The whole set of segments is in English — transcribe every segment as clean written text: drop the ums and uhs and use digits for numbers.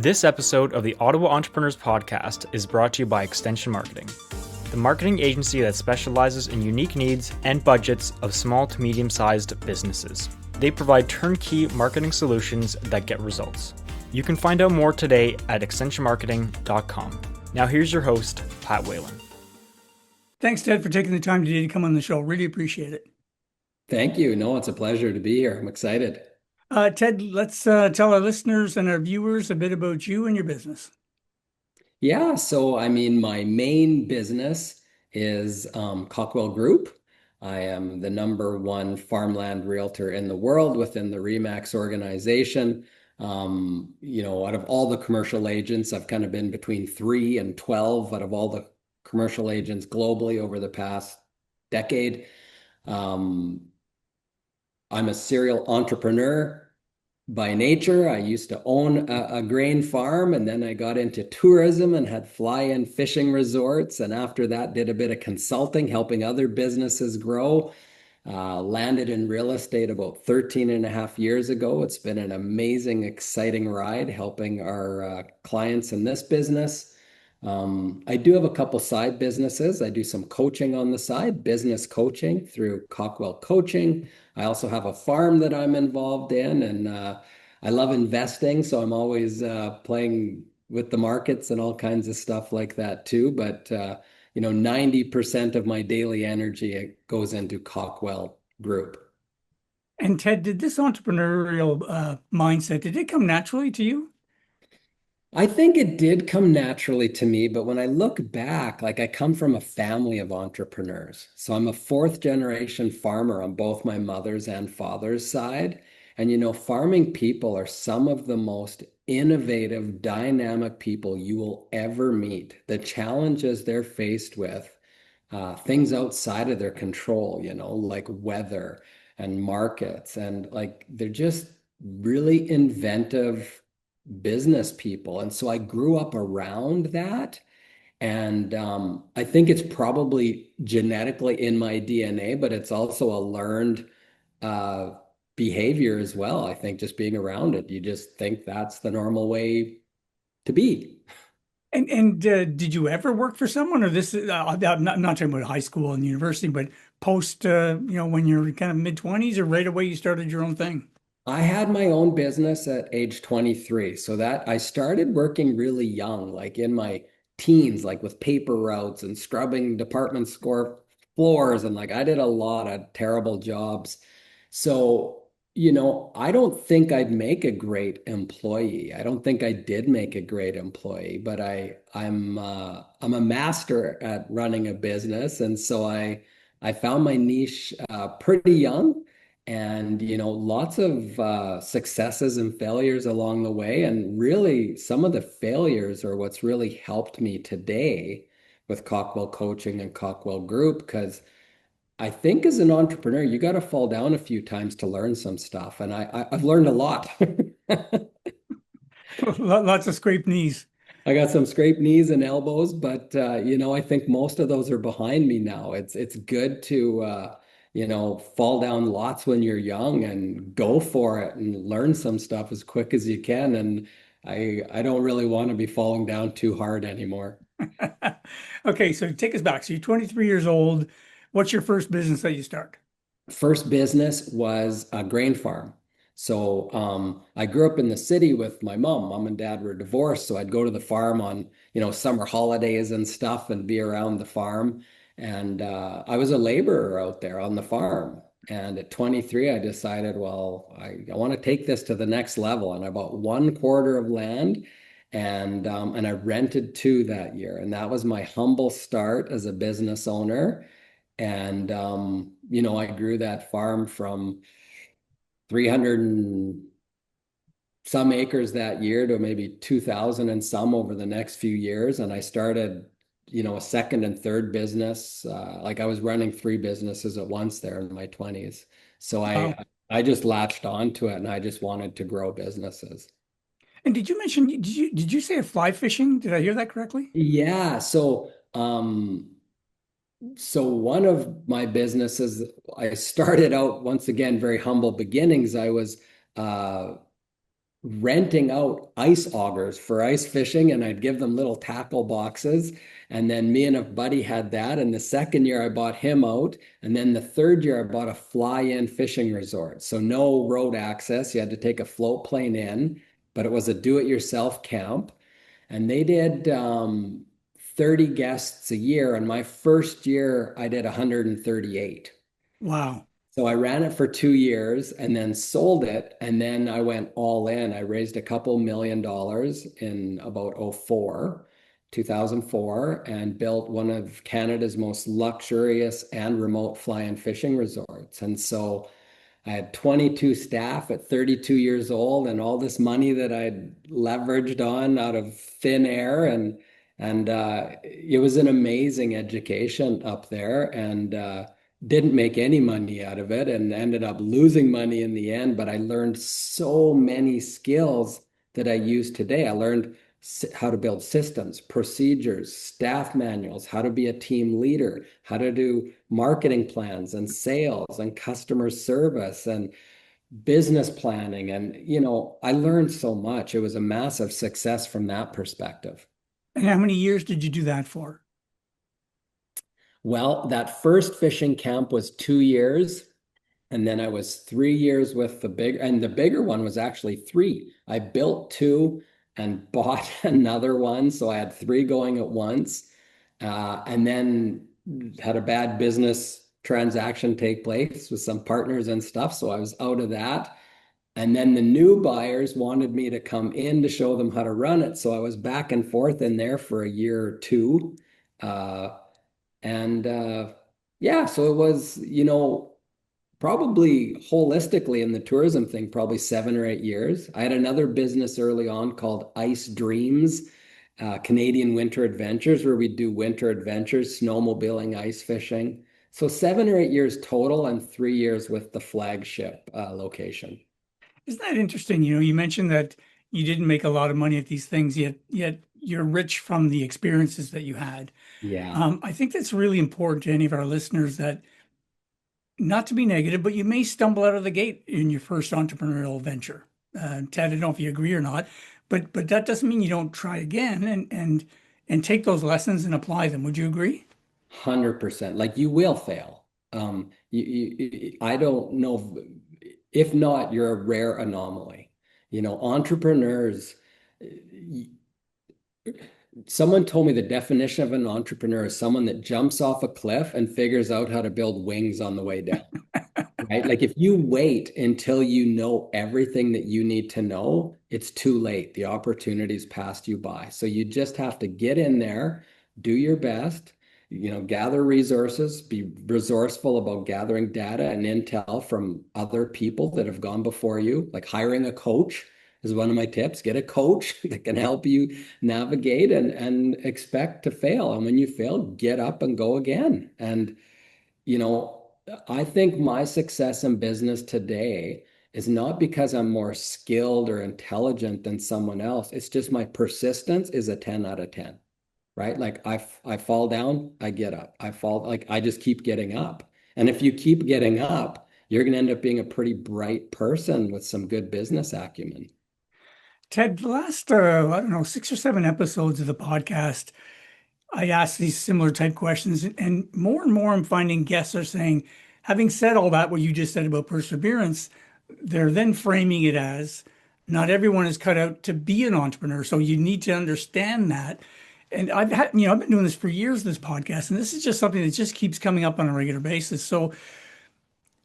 This episode of the Ottawa Entrepreneurs Podcast is brought to you by Extension Marketing, the marketing agency that specializes in unique needs and budgets of small to medium-sized businesses. They provide turnkey marketing solutions that get results. You can find out more today at extensionmarketing.com. Now here's your host, Pat Whalen. Thanks, Ted, for taking the time today to come on the show. Really appreciate it. Thank you. No, it's a pleasure to be here. I'm excited. Ted, let's tell our listeners and our viewers a bit about you and your business. Yeah, my main business is Cawkwell Group. I am the #1 farmland realtor in the world within the RE/MAX organization. Out of all the commercial agents, I've kind of been between 3 and 12 out of all the commercial agents globally over the past decade. I'm a serial entrepreneur by nature. I used to own a grain farm, and then I got into tourism and had fly-in fishing resorts. And after that, did a bit of consulting, helping other businesses grow. Landed in real estate about 13 and a half years ago. It's been an amazing, exciting ride helping our clients in this business. I do have a couple side businesses. I do some coaching on the side, business coaching through Cawkwell Coaching. I also have a farm that I'm involved in, and I love investing, so I'm always playing with the markets and all kinds of stuff like that too. But 90% of my daily energy goes into Cawkwell Group. And Ted, did this entrepreneurial mindset, did it come naturally to you? I think it did come naturally to me, but when I look back, I come from a family of entrepreneurs. So I'm a fourth generation farmer on both my mother's and father's side. And farming people are some of the most innovative, dynamic people you will ever meet. The challenges they're faced with, things outside of their control, like weather and markets, and they're just really inventive business people. And so I grew up around that. And I think it's probably genetically in my DNA, but it's also a learned behavior as well. I think just being around it, you just think that's the normal way to be. And did you ever work for someone, or this? I'm not talking about high school and university, but post, when you're kind of mid-20s, or right away you started your own thing? I had my own business at age 23. So that I started working really young, like in my teens, like with paper routes and scrubbing department store floors. And I did a lot of terrible jobs. So, I don't think I'd make a great employee. I don't think I did make a great employee, but I'm a master at running a business. And so I found my niche pretty young. And lots of successes and failures along the way. And really, some of the failures are what's really helped me today with Cawkwell Coaching and Cawkwell Group, because I think as an entrepreneur, you got to fall down a few times to learn some stuff. And I've learned a lot. Lots of scraped knees. I got some scraped knees and elbows, but I think most of those are behind me now. It's good to fall down lots when you're young and go for it and learn some stuff as quick as you can. And I don't really want to be falling down too hard anymore. Okay, so take us back. So you're 23 years old. What's your first business that you start? First business was a grain farm. So I grew up in the city with my mom. Mom and dad were divorced, so I'd go to the farm on summer holidays and stuff and be around the farm. And I was a laborer out there on the farm. And at 23, I decided, well, I want to take this to the next level. And I bought 1/4 of land, and I rented 2 that year. And that was my humble start as a business owner. And I grew that farm from 300 and some acres that year to maybe 2,000 and some over the next few years. And I started a second and third business. I was running 3 businesses at once there in my 20s. So Wow. I just latched onto it, and I just wanted to grow businesses. And did you mention, did you say fly fishing? Did I hear that correctly? Yeah. So one of my businesses, I started out once again, very humble beginnings. I was renting out ice augers for ice fishing, and I'd give them little tackle boxes. And then me and a buddy had that. And the second year I bought him out. And then the third year I bought a fly-in fishing resort. So no road access. You had to take a float plane in, but it was a do-it-yourself camp. And they did 30 guests a year. And my first year I did 138. Wow. So I ran it for 2 years and then sold it. And then I went all in. I raised a couple $1 million in about 2004, and built one of Canada's most luxurious and remote fly-in fishing resorts. And so I had 22 staff at 32 years old, and all this money that I'd leveraged on out of thin air. And it was an amazing education up there, and didn't make any money out of it and ended up losing money in the end. But I learned so many skills that I use today. I learned how to build systems, procedures, staff manuals, how to be a team leader, how to do marketing plans and sales and customer service and business planning. And, I learned so much. It was a massive success from that perspective. And how many years did you do that for? Well, that first fishing camp was 2 years. And then I was 3 years with and the bigger one was actually three. I built two and bought another one. So I had three going at once. And then had a bad business transaction take place with some partners and stuff. So I was out of that. And then the new buyers wanted me to come in to show them how to run it. So I was back and forth in there for a year or two. Uh, and yeah, so it was, probably holistically in the tourism thing, probably 7 or 8 years. I had another business early on called Ice Dreams, Canadian Winter Adventures, where we do winter adventures, snowmobiling, ice fishing. So 7 or 8 years total, and 3 years with the flagship location. Isn't that interesting? You mentioned that you didn't make a lot of money at these things, yet you're rich from the experiences that you had. Yeah. I think that's really important to any of our listeners, that not to be negative, but you may stumble out of the gate in your first entrepreneurial venture. Ted, I don't know if you agree or not, but that doesn't mean you don't try again and take those lessons and apply them. Would you agree? 100%. Like, you will fail. I don't know. If not, you're a rare anomaly. Entrepreneurs, someone told me the definition of an entrepreneur is someone that jumps off a cliff and figures out how to build wings on the way down. Right? Like, if you wait until you know everything that you need to know, it's too late. The opportunity's passed you by. So you just have to get in there, do your best, gather resources, be resourceful about gathering data and intel from other people that have gone before you. Like, hiring a coach is one of my tips. Get a coach that can help you navigate, and expect to fail. And when you fail, get up and go again. And, you know, I think my success in business today is not because I'm more skilled or intelligent than someone else. It's just my persistence is a 10 out of 10, right? Like, I fall down, I get up. I just keep getting up. And if you keep getting up, you're going to end up being a pretty bright person with some good business acumen. Ted, the last, I don't know, 6 or 7 episodes of the podcast, I ask these similar type questions, and more I'm finding guests are saying, having said all that, what you just said about perseverance, they're then framing it as not everyone is cut out to be an entrepreneur. So you need to understand that. And I've been doing this for years, this podcast, and this is just something that just keeps coming up on a regular basis. So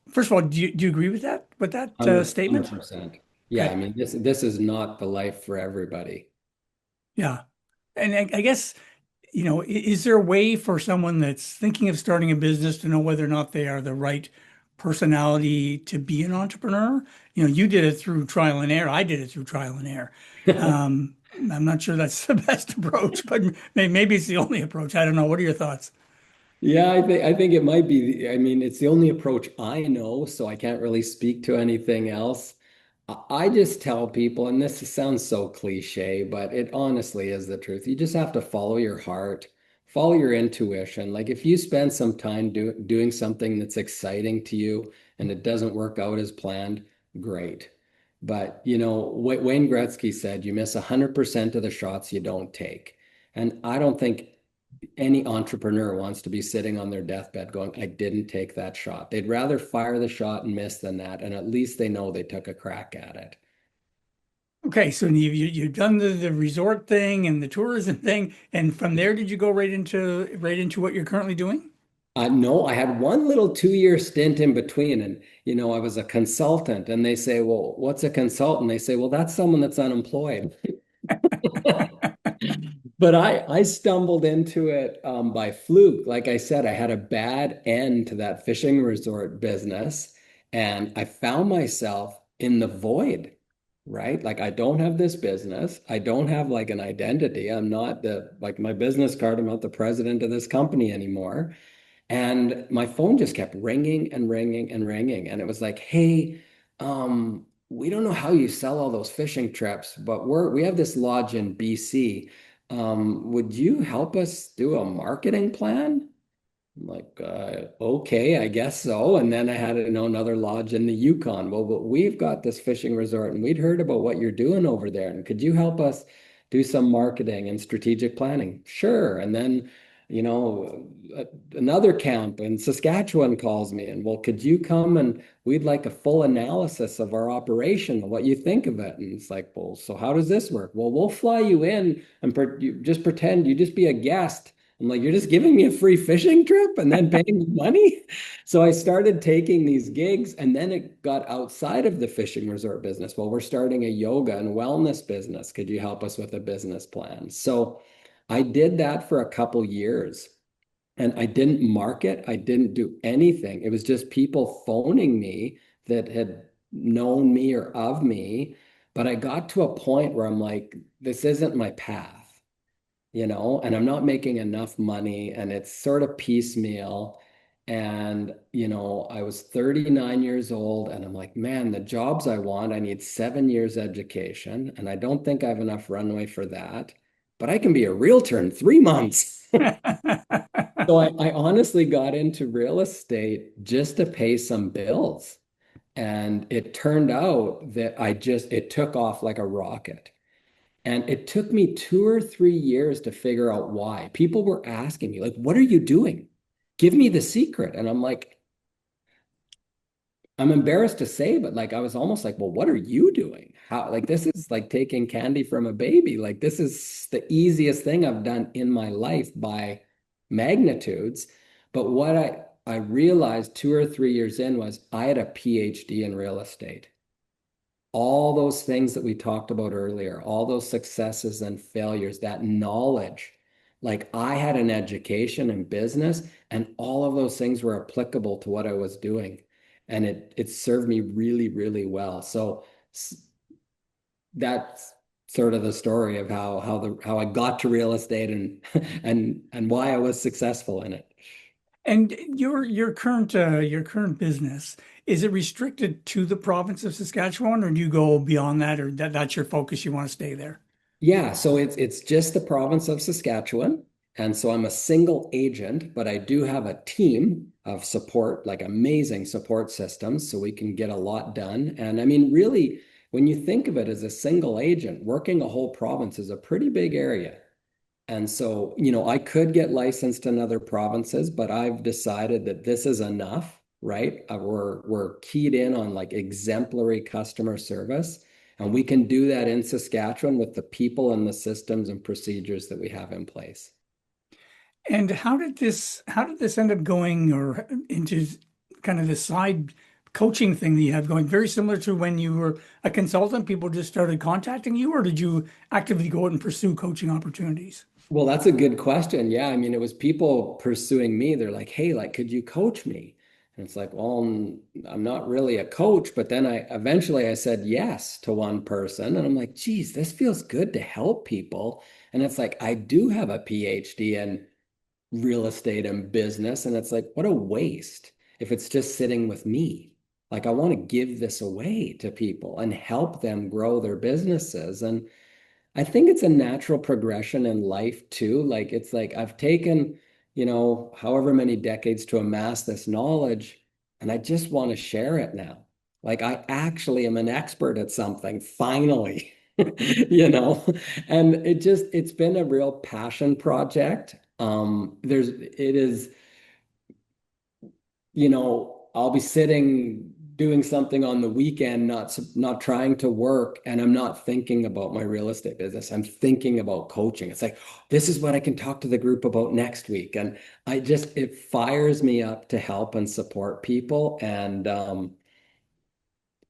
first of all, do you agree with that statement? 100%. Yeah, I Okay. mean, this is not the life for everybody. Yeah. And I guess, is there a way for someone that's thinking of starting a business to know whether or not they are the right personality to be an entrepreneur? You did it through trial and error. I did it through trial and error. I'm not sure that's the best approach, but maybe it's the only approach. I don't know. What are your thoughts? Yeah, I think it might be. I mean, it's the only approach I know, so I can't really speak to anything else. I just tell people, and this sounds so cliche, but it honestly is the truth. You just have to follow your heart, follow your intuition. Like, if you spend some time doing something that's exciting to you and it doesn't work out as planned, great. But, you know, Wayne Gretzky said, you miss 100% of the shots you don't take. And I don't think any entrepreneur wants to be sitting on their deathbed going, I didn't take that shot. They'd rather fire the shot and miss than that. And at least they know they took a crack at it. Okay, so you've done the resort thing and the tourism thing, and from there, did you go right into what you're currently doing? No, I had one little 2-year stint in between, and I was a consultant, and they say, "Well, what's a consultant?" They say, "Well, that's someone that's unemployed." But I stumbled into it by fluke. Like I said, I had a bad end to that fishing resort business, and I found myself in the void, right? Like I don't have this business. I don't have like an identity. I'm not like my business card, I'm not the president of this company anymore. And my phone just kept ringing and ringing and ringing. And it was like, hey, we don't know how you sell all those fishing trips, but we have this lodge in BC. Would you help us do a marketing plan? I'm like, okay, I guess so. And then I had another lodge in the Yukon. Well, but we've got this fishing resort and we'd heard about what you're doing over there. And could you help us do some marketing and strategic planning? Sure. And then, you know, another camp in Saskatchewan calls me and, well, could you come and we'd like a full analysis of our operation and what you think of it? And it's like, well, so how does this work? Well, we'll fly you in and you just pretend you just be a guest. I'm like, you're just giving me a free fishing trip and then paying me money? So I started taking these gigs, and then it got outside of the fishing resort business. Well, we're starting a yoga and wellness business. Could you help us with a business plan? So I did that for a couple years, and I didn't market. I didn't do anything. It was just people phoning me that had known me or of me. But I got to a point where I'm like, this isn't my path, and I'm not making enough money and it's sort of piecemeal. And, I was 39 years old and I'm like, man, the jobs I want, I need 7 years education. And I don't think I have enough runway for that, but I can be a realtor in 3 months. So I honestly got into real estate just to pay some bills. And it turned out that it took off like a rocket. And it took me 2 or 3 years to figure out why. People were asking me, like, what are you doing? Give me the secret. And I'm like, I'm embarrassed to say, but like, I was almost like, well, what are you doing? How, like, this is like taking candy from a baby. Like, this is the easiest thing I've done in my life by magnitudes. But what I realized 2 or 3 years in was I had a PhD in real estate. All those things that we talked about earlier, all those successes and failures, that knowledge, like I had an education in business and all of those things were applicable to what I was doing. And it served me really, really well. So that's sort of the story of how I got to real estate and and why I was successful in it. And your current business, is it restricted to the province of Saskatchewan, or do you go beyond that, or that's your focus, you want to stay there? Yeah, so it's just the province of Saskatchewan. And so I'm a single agent, but I do have a team of support, like amazing support systems, so we can get a lot done. And I mean, really, when you think of it as a single agent, working a whole province is a pretty big area. And so, I could get licensed in other provinces, but I've decided that this is enough, right? We're keyed in on like exemplary customer service, and we can do that in Saskatchewan with the people and the systems and procedures that we have in place. And how did this end up going or into kind of the side coaching thing that you have going? Very similar to when you were a consultant, people just started contacting you, or did you actively go out and pursue coaching opportunities? Well, that's a good question. Yeah, I mean, it was people pursuing me. They're like, "Hey, like, could you coach me?" And it's like, "Well, I'm not really a coach." But then I said yes to one person, and I'm like, "Geez, this feels good to help people." And it's like, I do have a PhD in real estate and business, and it's like, what a waste if it's just sitting with me. Like, I want to give this away to people and help them grow their businesses. And I think it's a natural progression in life too. Like it's like I've taken, however many decades to amass this knowledge, and I just want to share it now. Like I actually am an expert at something, finally, you know, and it's been a real passion project. It is, I'll be sitting doing something on the weekend, not trying to work, and I'm not thinking about my real estate business. I'm thinking about coaching. It's like, this is what I can talk to the group about next week. And it fires me up to help and support people. And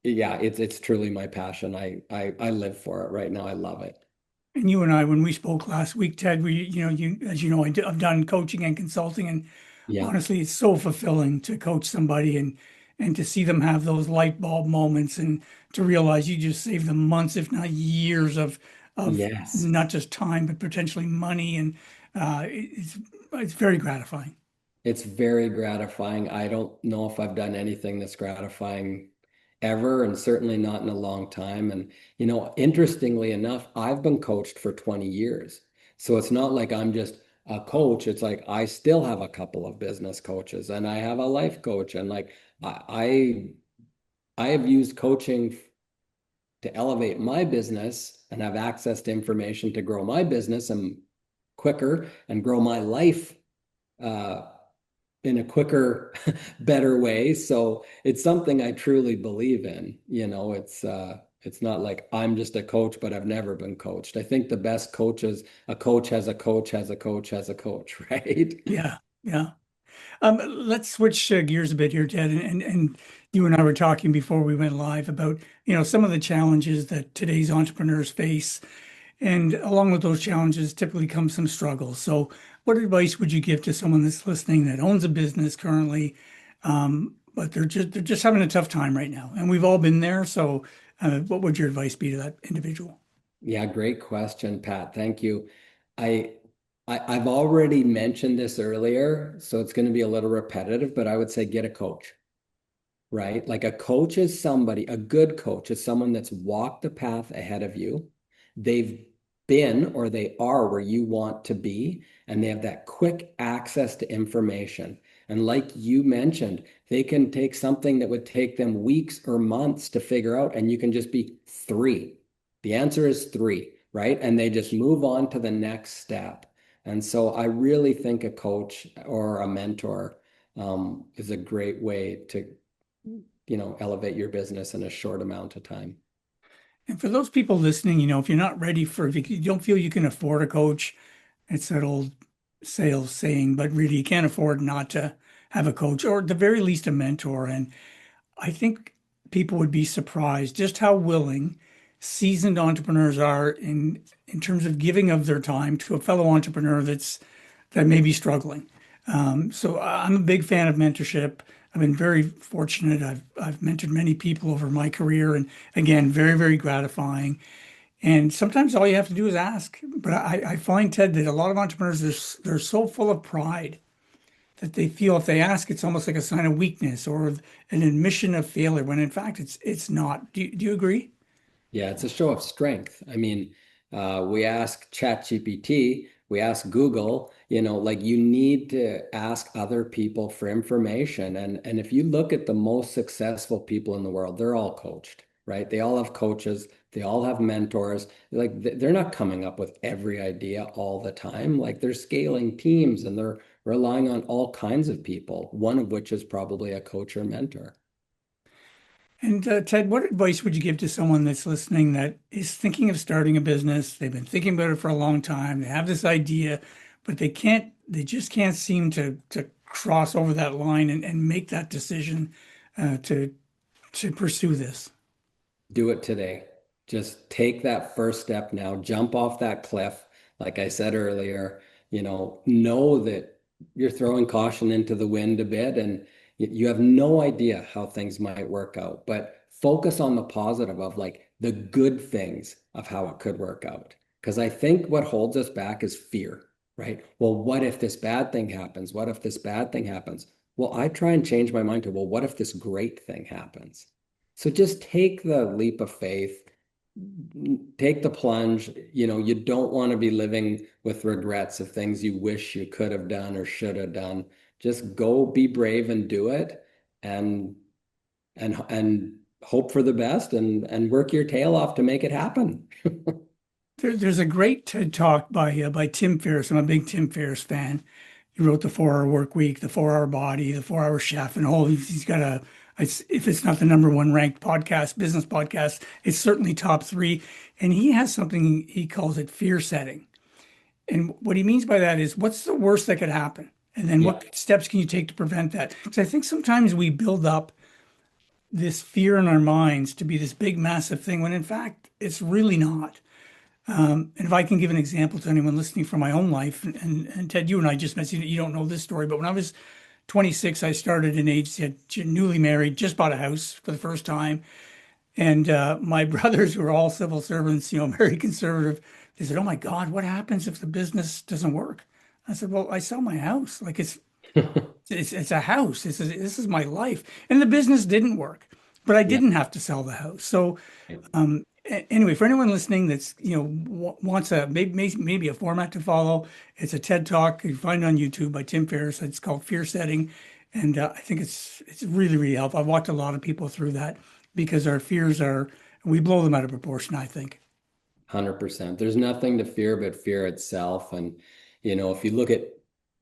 yeah, it's truly my passion. I live for it right now. I love it. And you and I, when we spoke last week, Ted, as you know, I've done coaching and consulting, and Yeah. honestly, it's so fulfilling to coach somebody and to see them have those light bulb moments and to realize you just saved them months, if not years of Yes. not just time, but potentially money. And it's very gratifying. It's very gratifying. I don't know if I've done anything that's gratifying ever, and certainly not in a long time. And, interestingly enough, I've been coached for 20 years. So it's not like I'm just a coach. It's like I still have a couple of business coaches and I have a life coach. And like I have used coaching to elevate my business and have access to information to grow my business and quicker and grow my life uh, in a quicker, better way. So it's something I truly believe in. It's not like I'm just a coach, but I've never been coached. I think the best coaches, a coach has a coach, has a coach, has a coach, right? Yeah, yeah. Let's switch gears a bit here, Ted, and you and I were talking before we went live about, some of the challenges that today's entrepreneurs face. And along with those challenges typically comes some struggles. So what advice would you give to someone that's listening that owns a business currently, but they're just having a tough time right now? And we've all been there. So what would your advice be to that individual? Yeah, great question, Pat. Thank you. I, I've already mentioned this earlier, so it's going to be a little repetitive, but I would say get a coach, right? Like a coach is somebody, a good coach is someone that's walked the path ahead of you. They've been or they are where you want to be, and they have that quick access to information. And like you mentioned, they can take something that would take them weeks or months to figure out, and you can just be three. The answer is three, right? And they just move on to the next step. And so I really think a coach or a mentor is a great way to elevate your business in a short amount of time. And for those people listening, if you're not ready if you don't feel you can afford a coach, it's that old sales saying, but really you can't afford not to have a coach or at the very least a mentor. And I think people would be surprised just how willing seasoned entrepreneurs are in terms of giving of their time to a fellow entrepreneur that may be struggling. So I'm a big fan of mentorship. I've been very fortunate. I've mentored many people over my career, and again, very, very gratifying. And sometimes all you have to do is ask. But I find, Ted, that a lot of entrepreneurs they're so full of pride that they feel if they ask, it's almost like a sign of weakness or an admission of failure, when in fact it's not. Do you agree? Yeah, it's a show of strength. I mean, we ask ChatGPT, we ask Google, like you need to ask other people for information. And if you look at the most successful people in the world, they're all coached, right? They all have coaches, they all have mentors. Like they're not coming up with every idea all the time. Like they're scaling teams and they're relying on all kinds of people, one of which is probably a coach or mentor. And Ted, what advice would you give to someone that's listening that is thinking of starting a business? They've been thinking about it for a long time. They have this idea, but they just can't seem to cross over that line and make that decision to pursue this. Do it today. Just take that first step now. Jump off that cliff. Like I said earlier, know that you're throwing caution into the wind a bit and you have no idea how things might work out. But focus on the positive of like the good things of how it could work out. Because I think what holds us back is fear, right? Well, what if this bad thing happens? What if this bad thing happens? Well, I try and change my mind to, well, what if this great thing happens? So just take the leap of faith, take the plunge. You don't want to be living with regrets of things you wish you could have done or should have done. Just go be brave and do it. And hope for the best and work your tail off to make it happen. There's a great TED Talk by Tim Ferriss. I'm a big Tim Ferriss fan. He wrote the 4 Hour Work Week, the 4 Hour Body, the 4 Hour Chef, and all. He's got if it's not the number one ranked business podcast, it's certainly top three. And he has something he calls it fear setting. And what he means by that is, what's the worst that could happen? And then Yeah. what steps can you take to prevent that? Because I think sometimes we build up this fear in our minds to be this big, massive thing when in fact it's really not. And if I can give an example to anyone listening from my own life, and Ted, you and I just met, you don't know this story, but when I was 26, I started an agency, newly married, just bought a house for the first time. And my brothers who are all civil servants, very conservative, they said, "Oh my God, what happens if the business doesn't work?" I said, "Well, I sell my house. Like it's a house. This is my life." And the business didn't work, but I Yeah. didn't have to sell the house. So anyway, for anyone listening that's wants a maybe a format to follow, it's a TED Talk you can find it on YouTube by Tim Ferriss. It's called Fear Setting, and I think it's really really helpful. I've walked a lot of people through that because our fears are we blow them out of proportion, I think. 100%. There's nothing to fear but fear itself. And, if you look at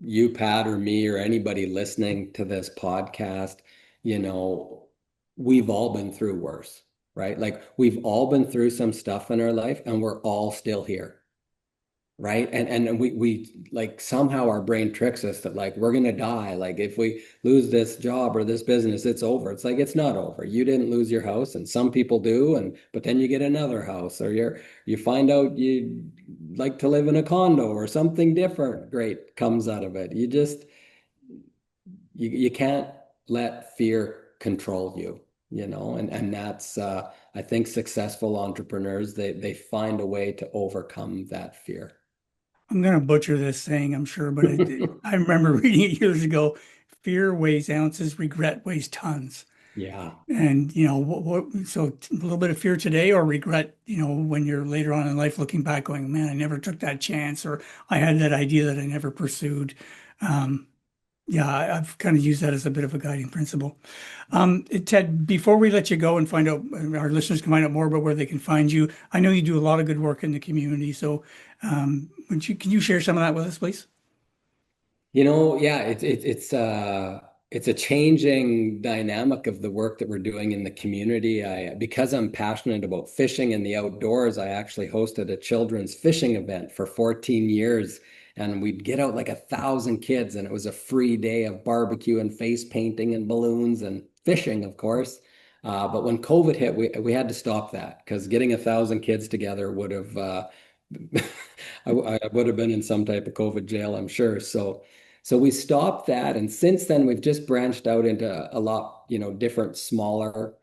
you, Pat, or me, or anybody listening to this podcast, you know, we've all been through worse, right? Like we've all been through some stuff in our life and we're all still here. Right. And we like somehow our brain tricks us that like we're gonna die. Like if we lose this job or this business, it's over. It's like it's not over. You didn't lose your house, and some people do, and but then you get another house, or you find out you like to live in a condo or something different great comes out of it. You can't let fear control you, and that's I think successful entrepreneurs, they find a way to overcome that fear. I'm going to butcher this saying, I'm sure, but I remember reading it years ago. Fear weighs ounces, regret weighs tons. Yeah. And so a little bit of fear today or regret, when you're later on in life looking back going, man, I never took that chance, or I had that idea that I never pursued. Um, yeah, I've kind of used that as a bit of a guiding principle. Ted, before we let you go and find out, our listeners can find out more about where they can find you. I know you do a lot of good work in the community. So can you share some of that with us, please? Yeah, it's a changing dynamic of the work that we're doing in the community. Because I'm passionate about fishing and the outdoors, I actually hosted a children's fishing event for 14 years, and we'd get out like 1,000 kids, and it was a free day of barbecue and face painting and balloons and fishing, of course. But when COVID hit, we had to stop that because getting 1,000 kids together would have I would have been in some type of COVID jail, I'm sure. So we stopped that, and since then we've just branched out into a lot, different smaller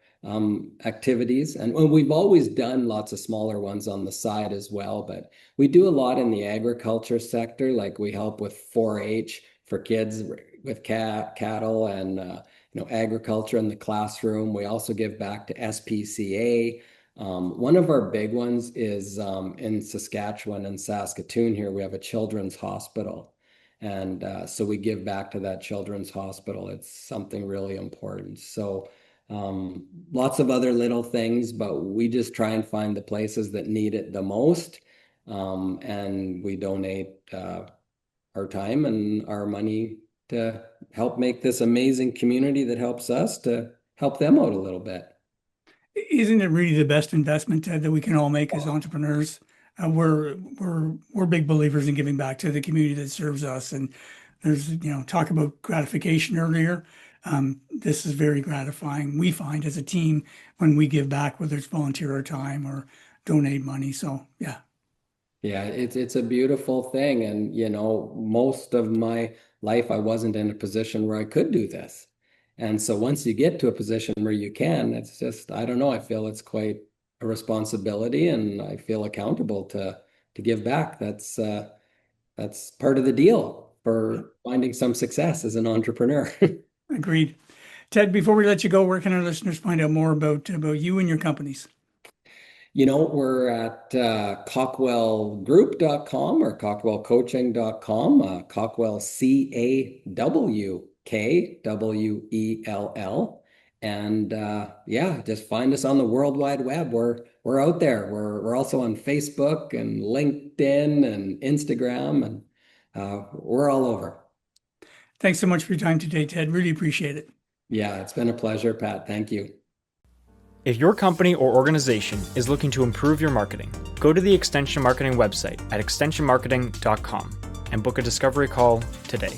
activities, and we've always done lots of smaller ones on the side as well. But we do a lot in the agriculture sector, like we help with 4-H for kids with cattle and agriculture in the classroom. We also give back to SPCA. One of our big ones is in Saskatchewan and Saskatoon. Here we have a children's hospital. And so we give back to that children's hospital. It's something really important. So lots of other little things, but we just try and find the places that need it the most. And we donate our time and our money to help make this amazing community that helps us to help them out a little bit. Isn't it really the best investment, Ted, that we can all make as entrepreneurs? We're big believers in giving back to the community that serves us. And there's, talk about gratification earlier. This is very gratifying. We find as a team when we give back, whether it's volunteer our time or donate money. So yeah. Yeah, it's a beautiful thing. And most of my life I wasn't in a position where I could do this. And so once you get to a position where you can, it's just, I don't know, I feel it's quite a responsibility and I feel accountable to give back. That's part of the deal for finding some success as an entrepreneur. Agreed. Ted, before we let you go, where can our listeners find out more about you and your companies? We're at cawkwellgroup.com or cawkwellcoaching.com, Cawkwell, Cawkwell. And yeah, just find us on the World Wide Web. We're out there. We're also on Facebook and LinkedIn and Instagram, and we're all over. Thanks so much for your time today, Ted. Really appreciate it. Yeah, it's been a pleasure, Pat. Thank you. If your company or organization is looking to improve your marketing, go to the Extension Marketing website at extensionmarketing.com and book a discovery call today.